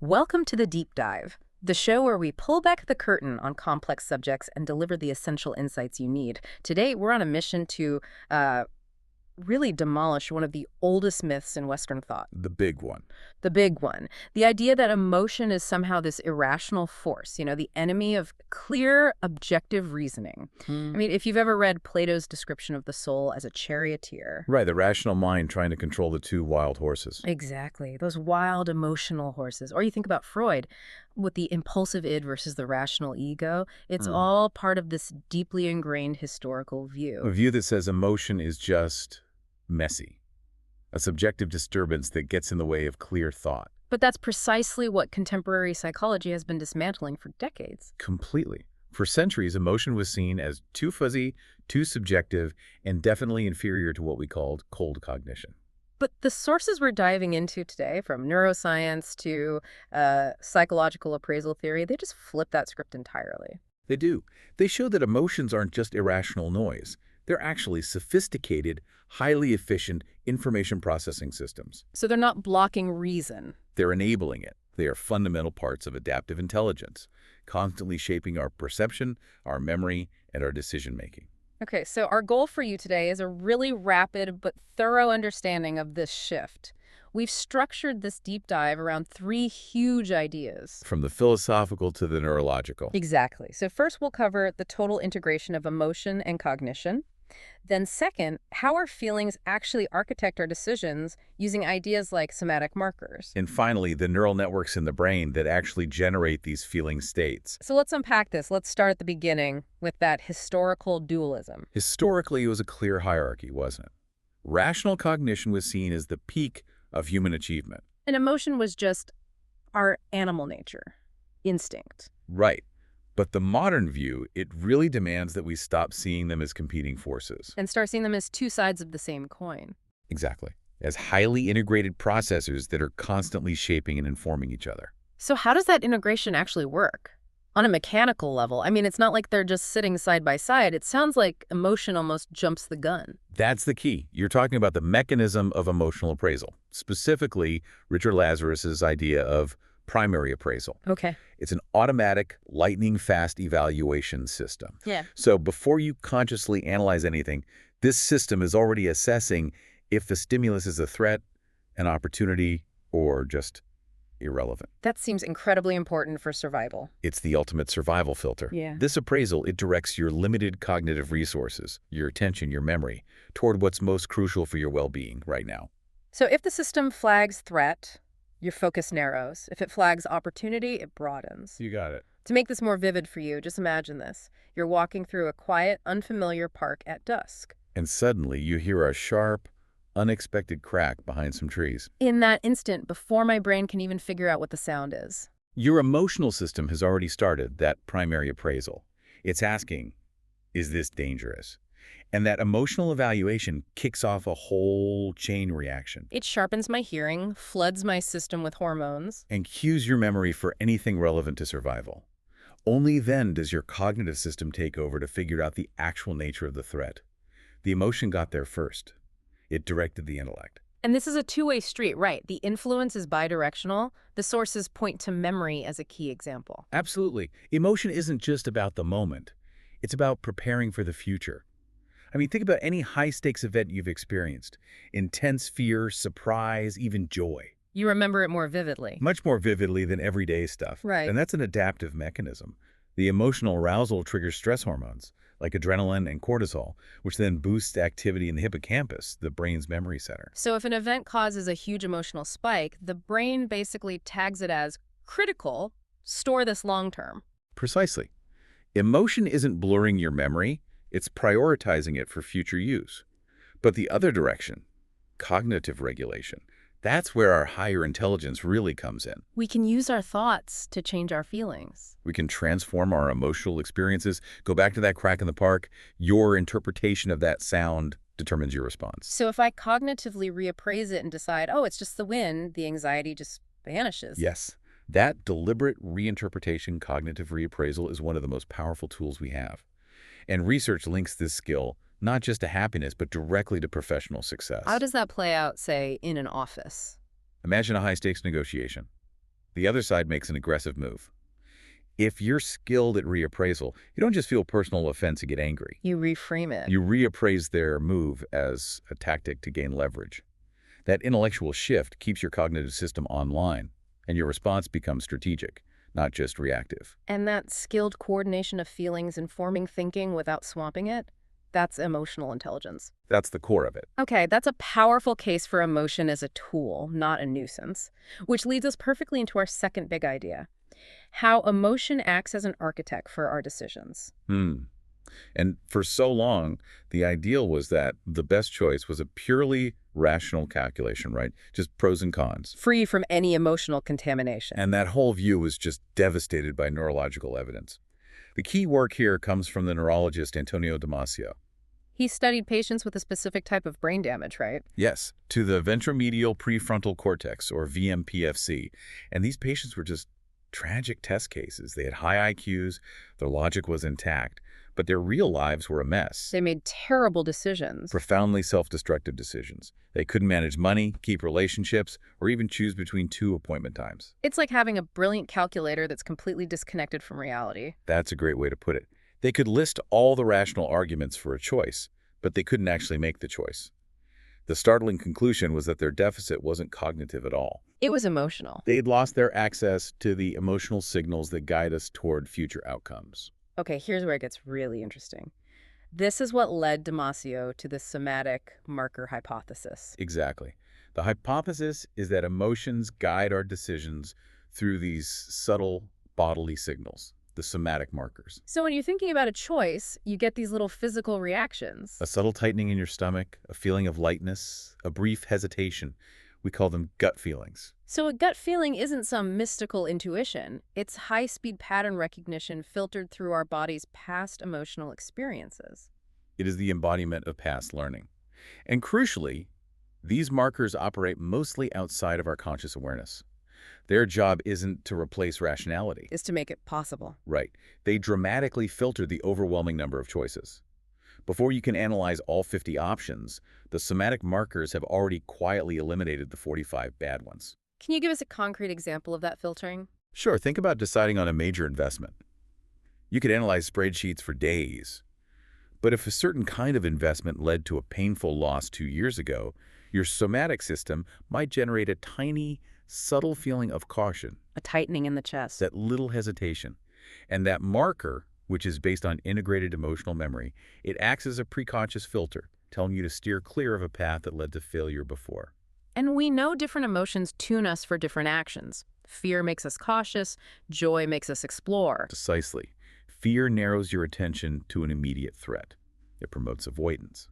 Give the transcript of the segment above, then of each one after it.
Welcome to the Deep Dive, the show where we pull back the curtain on complex subjects and deliver the essential insights you need. Today, we're on a mission to really demolish one of the oldest myths in Western thought. The big one. The big one. The idea that emotion is somehow this irrational force, the enemy of clear, objective reasoning. I mean, if you've ever read Plato's description of the soul as a charioteer. Right, the rational mind trying to control the two wild horses. Exactly. Those wild emotional horses. Or you think about Freud with the impulsive id versus the rational ego. It's all part of this deeply ingrained historical view. A view that says emotion is just messy. A subjective disturbance that gets in the way of clear thought. But that's precisely what contemporary psychology has been dismantling for decades. Completely. For centuries, emotion was seen as too fuzzy, too subjective, and definitely inferior to what we called cold cognition. But the sources we're diving into today, from neuroscience to psychological appraisal theory, they just flip that script entirely. They do. They show that emotions aren't just irrational noise. They're actually sophisticated, highly efficient information processing systems. So they're not blocking reason. They're enabling it. They are fundamental parts of adaptive intelligence, constantly shaping our perception, our memory, and our decision-making. Okay, so our goal for you today is a really rapid but thorough understanding of this shift. We've structured this deep dive around three huge ideas. From the philosophical to the neurological. Exactly. So first we'll cover the total integration of emotion and cognition. Then second, how our feelings actually architect our decisions using ideas like somatic markers. And finally, the neural networks in the brain that actually generate these feeling states. So let's unpack this. Let's start at the beginning with that historical dualism. Historically, it was a clear hierarchy, wasn't it? Rational cognition was seen as the peak of human achievement. And emotion was just our animal nature, instinct. Right. But the modern view, it really demands that we stop seeing them as competing forces. And start seeing them as two sides of the same coin. Exactly. As highly integrated processors that are constantly shaping and informing each other. So how does that integration actually work? On a mechanical level, I mean, it's not like they're just sitting side by side. It sounds like emotion almost jumps the gun. That's the key. You're talking about the mechanism of emotional appraisal. Specifically, Richard Lazarus's idea of primary appraisal. Okay. It's an automatic, lightning-fast evaluation system. Yeah. So before you consciously analyze anything, this system is already assessing if the stimulus is a threat, an opportunity, or just irrelevant. That seems incredibly important for survival. It's the ultimate survival filter. Yeah. This appraisal, it directs your limited cognitive resources, your attention, your memory, toward what's most crucial for your well-being right now. So if the system flags threat, your focus narrows. If it flags opportunity, it broadens. You got it. To make this more vivid for you, just imagine this. You're walking through a quiet, unfamiliar park at dusk. And suddenly you hear a sharp, unexpected crack behind some trees. In that instant, before my brain can even figure out what the sound is. Your emotional system has already started that primary appraisal. It's asking, is this dangerous? And that emotional evaluation kicks off a whole chain reaction. It sharpens my hearing, floods my system with hormones. And cues your memory for anything relevant to survival. Only then does your cognitive system take over to figure out the actual nature of the threat. The emotion got there first. It directed the intellect. And this is a two-way street, right? The influence is bidirectional. The sources point to memory as a key example. Absolutely. Emotion isn't just about the moment. It's about preparing for the future. I mean, think about any high-stakes event you've experienced. Intense fear, surprise, even joy. You remember it more vividly. Much more vividly than everyday stuff. Right. And that's an adaptive mechanism. The emotional arousal triggers stress hormones, like adrenaline and cortisol, which then boosts activity in the hippocampus, the brain's memory center. So if an event causes a huge emotional spike, the brain basically tags it as critical, store this long-term. Precisely. Emotion isn't blurring your memory. It's prioritizing it for future use. But the other direction, cognitive regulation, that's where our higher intelligence really comes in. We can use our thoughts to change our feelings. We can transform our emotional experiences. Go back to that crack in the park. Your interpretation of that sound determines your response. So if I cognitively reappraise it and decide, oh, it's just the wind, the anxiety just vanishes. Yes. That deliberate reinterpretation, cognitive reappraisal, is one of the most powerful tools we have. And research links this skill not just to happiness, but directly to professional success. How does that play out, say, in an office? Imagine a high-stakes negotiation. The other side makes an aggressive move. If you're skilled at reappraisal, you don't just feel personal offense and get angry. You reframe it. You reappraise their move as a tactic to gain leverage. That intellectual shift keeps your cognitive system online, and your response becomes strategic, not just reactive. And that skilled coordination of feelings informing thinking without swamping it, that's emotional intelligence. That's the core of it. Okay, that's a powerful case for emotion as a tool, not a nuisance, which leads us perfectly into our second big idea: how emotion acts as an architect for our decisions. And for so long, the ideal was that the best choice was a purely rational calculation, right? Just pros and cons. Free from any emotional contamination. And that whole view was just devastated by neurological evidence. The key work here comes from the neurologist Antonio Damasio. He studied patients with a specific type of brain damage, right? Yes, to the ventromedial prefrontal cortex, or VMPFC. And these patients were just tragic test cases. They had high IQs, their logic was intact, but their real lives were a mess. They made terrible decisions. Profoundly self-destructive decisions. They couldn't manage money, keep relationships, or even choose between 2 appointment times. It's like having a brilliant calculator that's completely disconnected from reality. That's a great way to put it. They could list all the rational arguments for a choice, but they couldn't actually make the choice. The startling conclusion was that their deficit wasn't cognitive at all. It was emotional. They'd lost their access to the emotional signals that guide us toward future outcomes. Okay, here's where it gets really interesting. This is what led Damasio to the somatic marker hypothesis. Exactly. The hypothesis is that emotions guide our decisions through these subtle bodily signals, the somatic markers. So when you're thinking about a choice, you get these little physical reactions. A subtle tightening in your stomach, a feeling of lightness, a brief hesitation. We call them gut feelings. So a gut feeling isn't some mystical intuition. It's high-speed pattern recognition filtered through our body's past emotional experiences. It is the embodiment of past learning. And crucially, these markers operate mostly outside of our conscious awareness. Their job isn't to replace rationality. Is to make it possible. Right. They dramatically filter the overwhelming number of choices. Before you can analyze all 50 options, the somatic markers have already quietly eliminated the 45 bad ones. Can you give us a concrete example of that filtering? Sure, think about deciding on a major investment. You could analyze spreadsheets for days. But if a certain kind of investment led to a painful loss 2 years ago, your somatic system might generate a tiny, subtle feeling of caution. A tightening in the chest. That little hesitation. And that marker, which is based on integrated emotional memory, it acts as a preconscious filter, telling you to steer clear of a path that led to failure before. And we know different emotions tune us for different actions. Fear makes us cautious. Joy makes us explore. Precisely. Fear narrows your attention to an immediate threat. It promotes avoidance.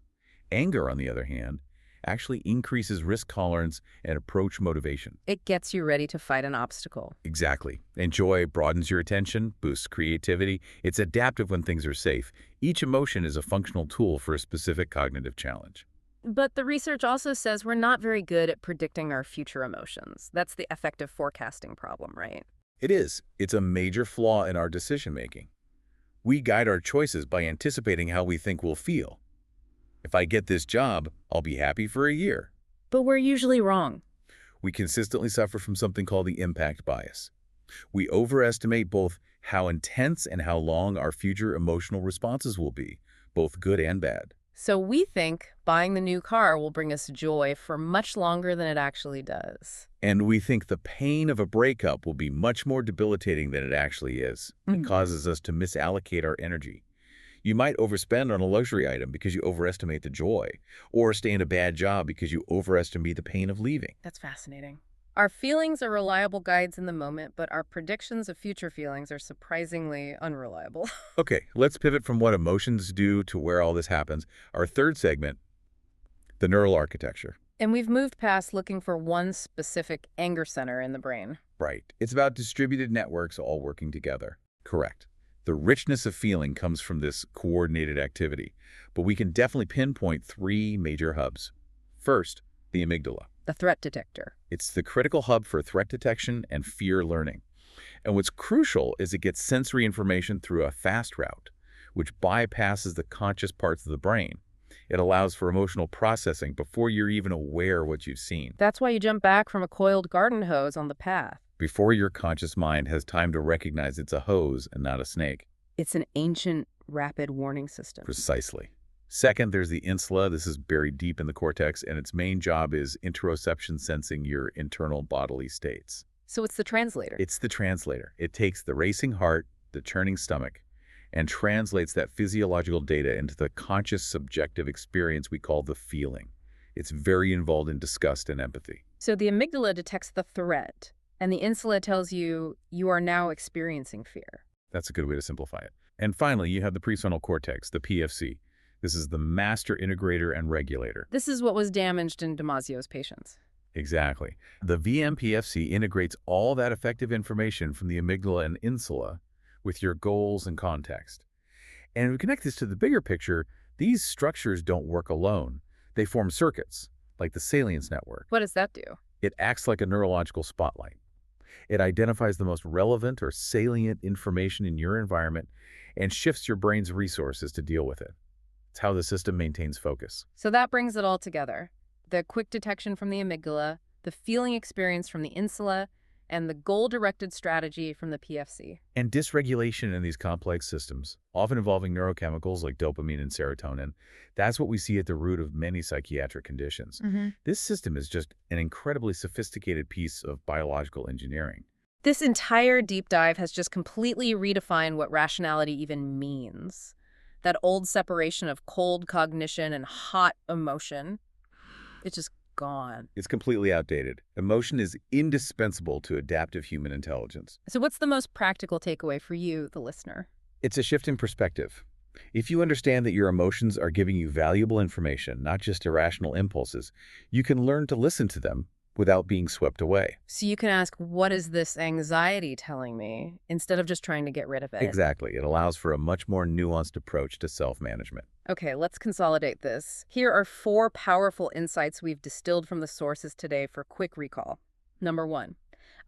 Anger, on the other hand, actually increases risk tolerance and approach motivation. It gets you ready to fight an obstacle. Exactly. And joy broadens your attention, boosts creativity. It's adaptive when things are safe. Each emotion is a functional tool for a specific cognitive challenge. But the research also says we're not very good at predicting our future emotions. That's the affective forecasting problem, right? It is. It's a major flaw in our decision-making. We guide our choices by anticipating how we think we'll feel. If I get this job, I'll be happy for a year. But we're usually wrong. We consistently suffer from something called the impact bias. We overestimate both how intense and how long our future emotional responses will be, both good and bad. So we think buying the new car will bring us joy for much longer than it actually does. And we think the pain of a breakup will be much more debilitating than it actually is. It causes us to misallocate our energy. You might overspend on a luxury item because you overestimate the joy, or stay in a bad job because you overestimate the pain of leaving. That's fascinating. Our feelings are reliable guides in the moment, but our predictions of future feelings are surprisingly unreliable. Okay, let's pivot from what emotions do to where all this happens. Our third segment, the neural architecture. And we've moved past looking for one specific anger center in the brain. Right. It's about distributed networks all working together. Correct. The richness of feeling comes from this coordinated activity, but we can definitely pinpoint 3 major hubs. First, the amygdala. The threat detector. It's the critical hub for threat detection and fear learning. And what's crucial is it gets sensory information through a fast route, which bypasses the conscious parts of the brain. It allows for emotional processing before you're even aware what you've seen. That's why you jump back from a coiled garden hose on the path. before your conscious mind has time to recognize it's a hose and not a snake. It's an ancient, rapid warning system. Precisely. Second, there's the insula. This is buried deep in the cortex, and its main job is interoception, sensing your internal bodily states. So it's the translator. It's the translator. It takes the racing heart, the churning stomach, and translates that physiological data into the conscious subjective experience we call the feeling. It's very involved in disgust and empathy. So the amygdala detects the threat, and the insula tells you you are now experiencing fear. That's a good way to simplify it. And finally, you have the prefrontal cortex, the PFC. This is the master integrator and regulator. This is what was damaged in Damasio's patients. Exactly. The VMPFC integrates all that effective information from the amygdala and insula with your goals and context. And if we connect this to the bigger picture, these structures don't work alone. They form circuits, like the salience network. What does that do? It acts like a neurological spotlight. It identifies the most relevant or salient information in your environment and shifts your brain's resources to deal with it. It's how the system maintains focus. So that brings it all together. The quick detection from the amygdala, the feeling experience from the insula, and the goal-directed strategy from the PFC. And dysregulation in these complex systems, often involving neurochemicals like dopamine and serotonin, that's what we see at the root of many psychiatric conditions. This system is just an incredibly sophisticated piece of biological engineering. This entire deep dive has just completely redefined what rationality even means. That old separation of cold cognition and hot emotion, it's just gone. It's completely outdated. Emotion is indispensable to adaptive human intelligence. So what's the most practical takeaway for you, the listener? It's a shift in perspective. If you understand that your emotions are giving you valuable information, not just irrational impulses, you can learn to listen to them without being swept away. So you can ask, what is this anxiety telling me, instead of just trying to get rid of it? Exactly. It allows for a much more nuanced approach to self-management. Okay, let's consolidate this. Here are 4 powerful insights we've distilled from the sources today for quick recall. Number 1,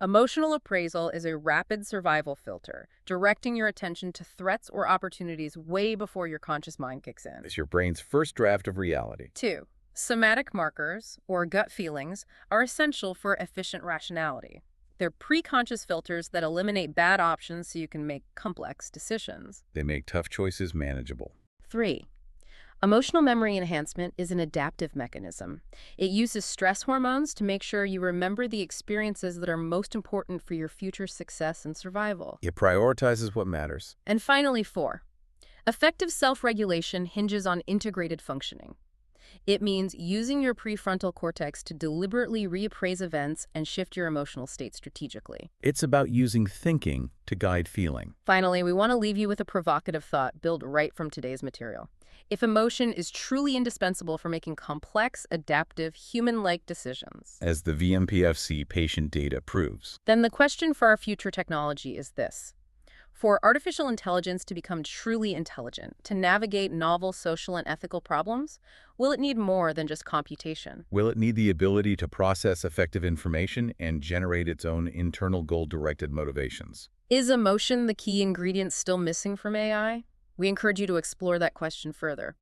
emotional appraisal is a rapid survival filter, directing your attention to threats or opportunities way before your conscious mind kicks in. It's your brain's first draft of reality. 2, somatic markers, or gut feelings, are essential for efficient rationality. They're pre-conscious filters that eliminate bad options so you can make complex decisions. They make tough choices manageable. 3, emotional memory enhancement is an adaptive mechanism. It uses stress hormones to make sure you remember the experiences that are most important for your future success and survival. It prioritizes what matters. And finally, 4, effective self-regulation hinges on integrated functioning. It means using your prefrontal cortex to deliberately reappraise events and shift your emotional state strategically. It's about using thinking to guide feeling. Finally, we want to leave you with a provocative thought built right from today's material. If emotion is truly indispensable for making complex, adaptive, human-like decisions, As the VMPFC patient data proves. then the question for our future technology is this. For artificial intelligence to become truly intelligent, to navigate novel social and ethical problems, will it need more than just computation? Will it need the ability to process effective information and generate its own internal goal-directed motivations? Is emotion the key ingredient still missing from AI? We encourage you to explore that question further.